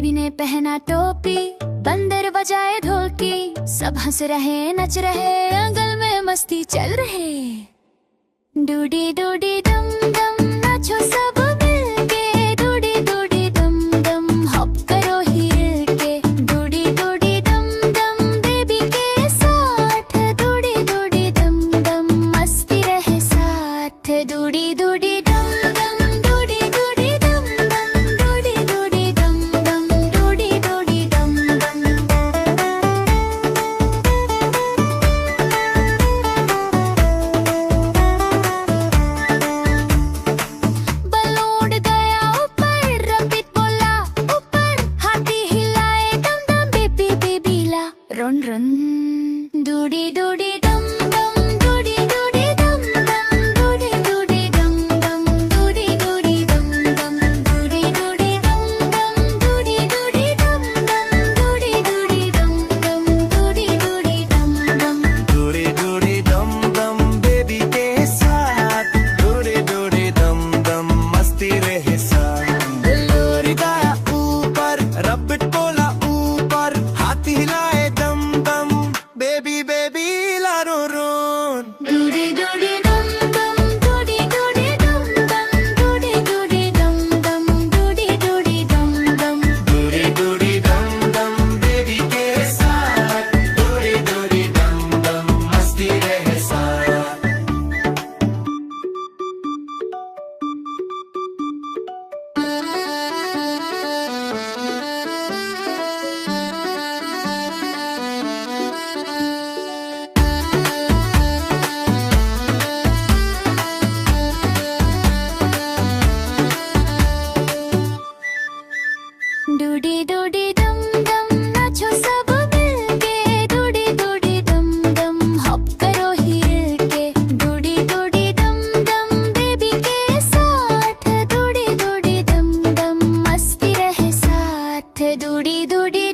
Baby ने पहना टोपी, बंदर बजाए ढोलकी, सब हंस रहे नच रहे, आंगन में मस्ती चल रहे। डूडी डूडी डम डम नाचो सब मिलके, डूडी डूडी डम डम हॉप करो हिल के। डूडी डूडी डम डम बेबी के साथ, डूडी डूडी डम डम मस्ती रहे साथ। डूडी डूडी डम डम डूडी डूडी डम डम, डूडी डूडी डम डम, डूडी डूडी डम डम। बलून गया ऊपर, रबिट बोला ऊपर, हाथी हिलाए डम डम बेबी बेबी ला रन रन। डूडी डूडी डम डम, डूडी डूडी डम डम, डूडी डूडी डम डम, डूडी डूडी डम डम, डूडी डूडी डम डम, डूडी डूडी डम डम, डूडी डूडी डम डम, डूडी डूडी डम डम। डूडी डूडी डम डम बेबी के साथ, डूडी डूडी डम डम मस्ती रहे साथ। बलून गया ऊपर, रबिट बोला ऊपर, हाथी हिलाए दम दम बेबी बेबी ला रो रोन। डूडी डूडी डम डम, डूडी डूडी डम डम, डूडी डूडी डम डम, डूडी डूडी डम डम। डूडी डूडी डम डम बेबी के साथ, डूडी डूडी डम डम मस्ती रहे साथ। डूडी डूडी डम डम नाचो सब मिलके, डूडी डूडी डम डम हॉप करो हिल के। डूडी डूडी डम डम बेबी के साथ, डूडी डूडी डम डम मस्ती रहे साथ। डूडी डूडी